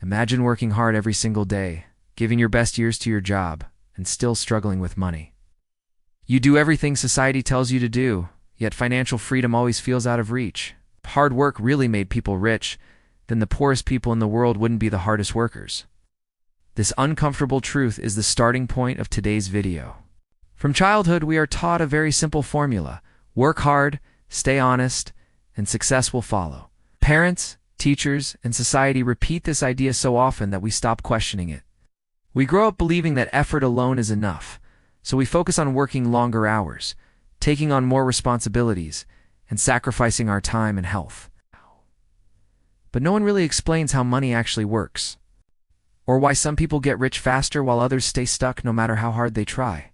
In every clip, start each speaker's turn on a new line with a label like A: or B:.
A: Imagine working hard every single day, giving your best years to your job, and still struggling with money. You do everything society tells you to do, yet financial freedom always feels out of reach. If hard work really made people rich, then the poorest people in the world wouldn't be the hardest workers. This uncomfortable truth is the starting point of today's video. From childhood, we are taught a very simple formula: work hard, stay honest, and success will follow. Parents, teachers, and society repeat this idea so often that we stop questioning it. We grow up believing that effort alone is enough, so we focus on working longer hours, taking on more responsibilities, and sacrificing our time and health. But no one really explains how money actually works, or why some people get rich faster while others stay stuck no matter how hard they try.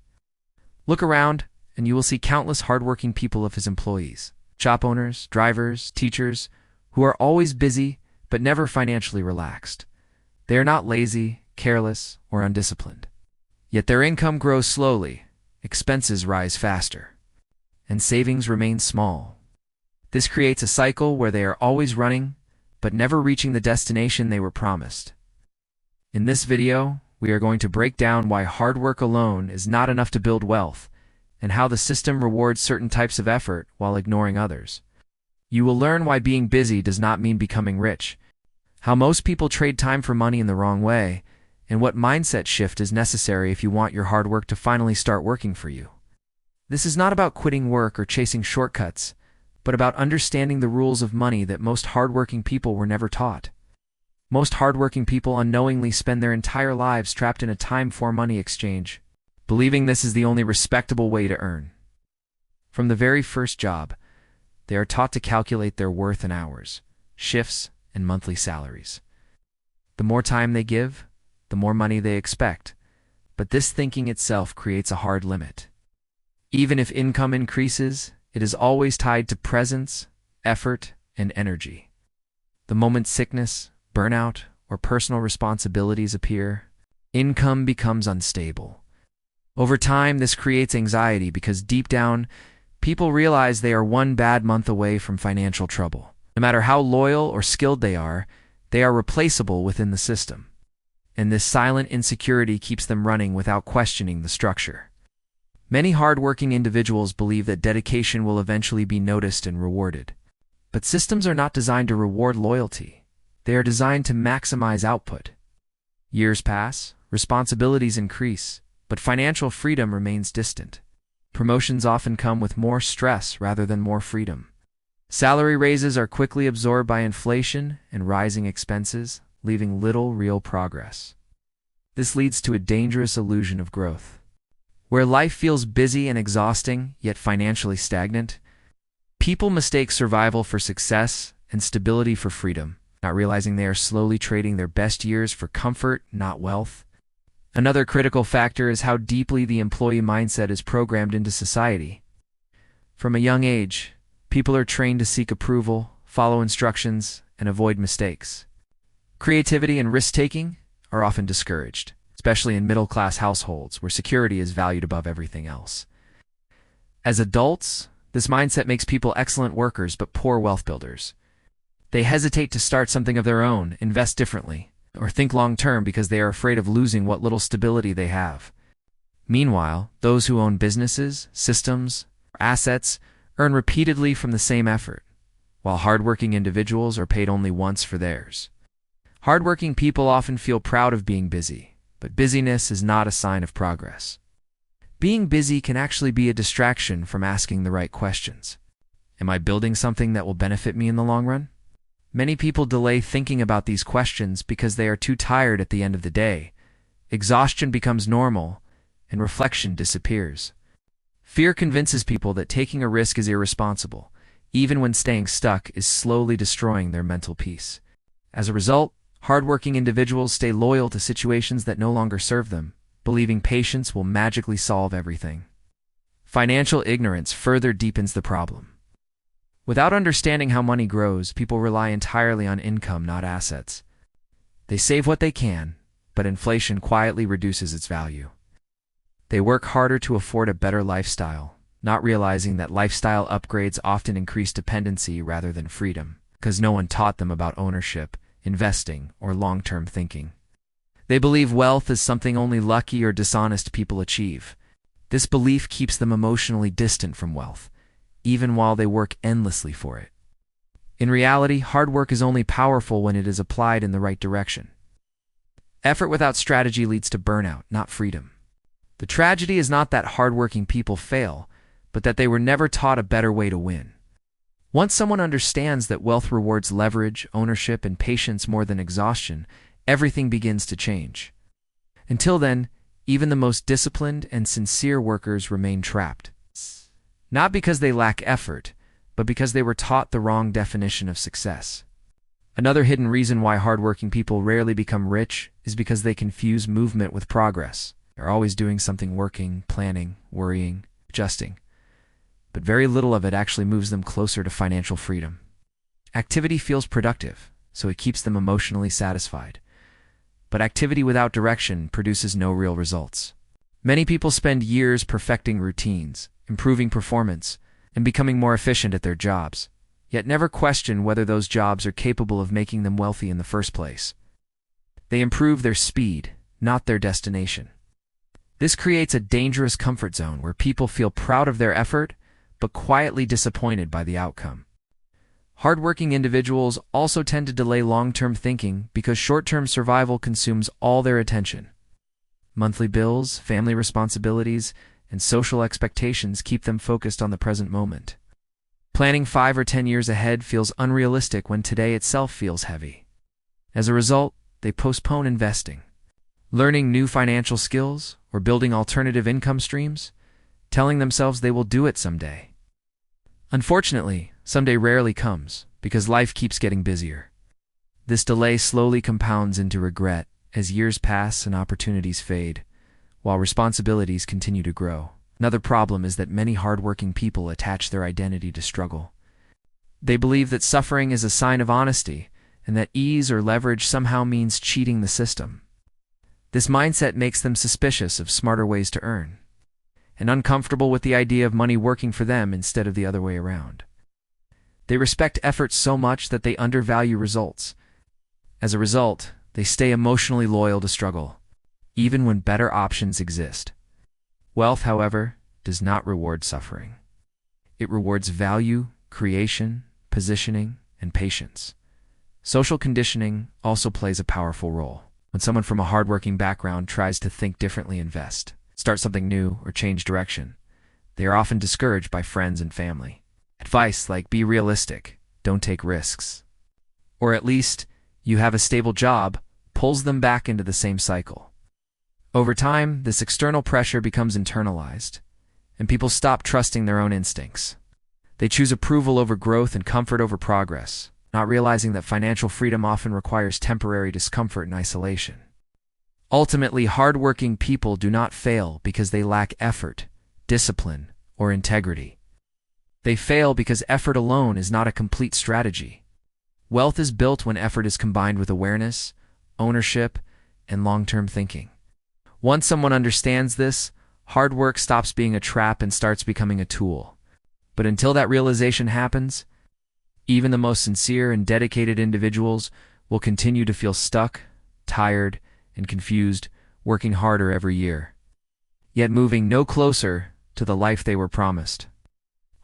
A: Look around, and you will see countless hardworking people of his employees, shop owners, drivers, teachers, who are always busy but never financially relaxed. They are not lazy, careless, or undisciplined. Yet their income grows slowly, expenses rise faster, and savings remain small. This creates a cycle where they are always running, but never reaching the destination they were promised. In this video, we are going to break down why hard work alone is not enough to build wealth, and how the system rewards certain types of effort while ignoring others. You will learn why being busy does not mean becoming rich, how most people trade time for money in the wrong way, and what mindset shift is necessary if you want your hard work to finally start working for you. This is not about quitting work or chasing shortcuts, but about understanding the rules of money that most hardworking people were never taught. Most hardworking people unknowingly spend their entire lives trapped in a time-for-money exchange, believing this is the only respectable way to earn. From the very first job, they are taught to calculate their worth in hours, shifts, and monthly salaries. The more time they give, the more money they expect, but this thinking itself creates a hard limit. Even if income increases, it is always tied to presence, effort, and energy. The moment sickness, burnout, or personal responsibilities appear, income becomes unstable. Over time, this creates anxiety because deep down, people realize they are one bad month away from financial trouble. No matter how loyal or skilled they are replaceable within the system. And this silent insecurity keeps them running without questioning the structure. Many hardworking individuals believe that dedication will eventually be noticed and rewarded. But systems are not designed to reward loyalty. They are designed to maximize output. Years pass, responsibilities increase, but financial freedom remains distant. Promotions often come with more stress rather than more freedom. Salary raises are quickly absorbed by inflation and rising expenses, leaving little real progress. This leads to a dangerous illusion of growth. Where life feels busy and exhausting, yet financially stagnant, people mistake survival for success and stability for freedom, not realizing they are slowly trading their best years for comfort, not wealth. Another critical factor is how deeply the employee mindset is programmed into society. From a young age, people are trained to seek approval, follow instructions, and avoid mistakes. Creativity and risk-taking are often discouraged, especially in middle-class households where security is valued above everything else. As adults, this mindset makes people excellent workers but poor wealth builders. They hesitate to start something of their own, invest differently, or think long-term because they are afraid of losing what little stability they have. Meanwhile, those who own businesses, systems, or assets earn repeatedly from the same effort, while hardworking individuals are paid only once for theirs. Hardworking people often feel proud of being busy, but busyness is not a sign of progress. Being busy can actually be a distraction from asking the right questions. Am I building something that will benefit me in the long run? Many people delay thinking about these questions because they are too tired at the end of the day. Exhaustion becomes normal, and reflection disappears. Fear convinces people that taking a risk is irresponsible, even when staying stuck is slowly destroying their mental peace. As a result, hardworking individuals stay loyal to situations that no longer serve them, believing patience will magically solve everything. Financial ignorance further deepens the problem. Without understanding how money grows, people rely entirely on income, not assets. They save what they can, but inflation quietly reduces its value. They work harder to afford a better lifestyle, not realizing that lifestyle upgrades often increase dependency rather than freedom, because no one taught them about ownership, investing, or long-term thinking. They believe wealth is something only lucky or dishonest people achieve. This belief keeps them emotionally distant from wealth, even while they work endlessly for it. In reality, hard work is only powerful when it is applied in the right direction. Effort without strategy leads to burnout, not freedom. The tragedy is not that hardworking people fail, but that they were never taught a better way to win. Once someone understands that wealth rewards leverage, ownership, and patience more than exhaustion, everything begins to change. Until then, even the most disciplined and sincere workers remain trapped. Not because they lack effort, but because they were taught the wrong definition of success. Another hidden reason why hardworking people rarely become rich is because they confuse movement with progress. They're always doing something, working, planning, worrying, adjusting. But very little of it actually moves them closer to financial freedom. Activity feels productive, so it keeps them emotionally satisfied. But activity without direction produces no real results. Many people spend years perfecting routines, improving performance, and becoming more efficient at their jobs, yet never question whether those jobs are capable of making them wealthy in the first place. They improve their speed, not their destination. This creates a dangerous comfort zone where people feel proud of their effort, but quietly disappointed by the outcome. Hardworking individuals also tend to delay long-term thinking because short-term survival consumes all their attention. Monthly bills, family responsibilities, and social expectations keep them focused on the present moment. Planning 5 or 10 years ahead feels unrealistic when today itself feels heavy. As a result, they postpone investing, learning new financial skills, or building alternative income streams, telling themselves they will do it someday. Unfortunately, someday rarely comes because life keeps getting busier. This delay slowly compounds into regret as years pass and opportunities fade, while responsibilities continue to grow. Another problem is that many hardworking people attach their identity to struggle. They believe that suffering is a sign of honesty, and that ease or leverage somehow means cheating the system. This mindset makes them suspicious of smarter ways to earn, and uncomfortable with the idea of money working for them instead of the other way around. They respect effort so much that they undervalue results. As a result, they stay emotionally loyal to struggle, even when better options exist. Wealth, however, does not reward suffering. It rewards value, creation, positioning, and patience. Social conditioning also plays a powerful role. When someone from a hardworking background tries to think differently, invest, start something new, or change direction, they are often discouraged by friends and family. Advice like be realistic, don't take risks, or at least you have a stable job, pulls them back into the same cycle. Over time, this external pressure becomes internalized, and people stop trusting their own instincts. They choose approval over growth and comfort over progress, not realizing that financial freedom often requires temporary discomfort and isolation. Ultimately, hardworking people do not fail because they lack effort, discipline, or integrity. They fail because effort alone is not a complete strategy. Wealth is built when effort is combined with awareness, ownership, and long-term thinking. Once someone understands this, hard work stops being a trap and starts becoming a tool. But until that realization happens, even the most sincere and dedicated individuals will continue to feel stuck, tired, and confused, working harder every year, yet moving no closer to the life they were promised.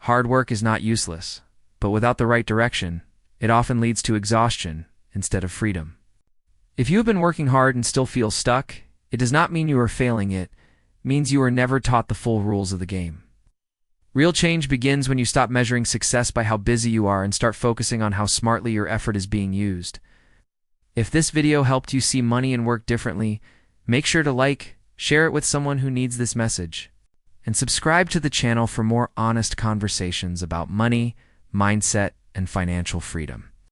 A: Hard work is not useless, but without the right direction, it often leads to exhaustion instead of freedom. If you have been working hard and still feel stuck, it does not mean you are failing, it means you are never taught the full rules of the game. Real change begins when you stop measuring success by how busy you are and start focusing on how smartly your effort is being used. If this video helped you see money and work differently, make sure to like, share it with someone who needs this message, and subscribe to the channel for more honest conversations about money, mindset, and financial freedom.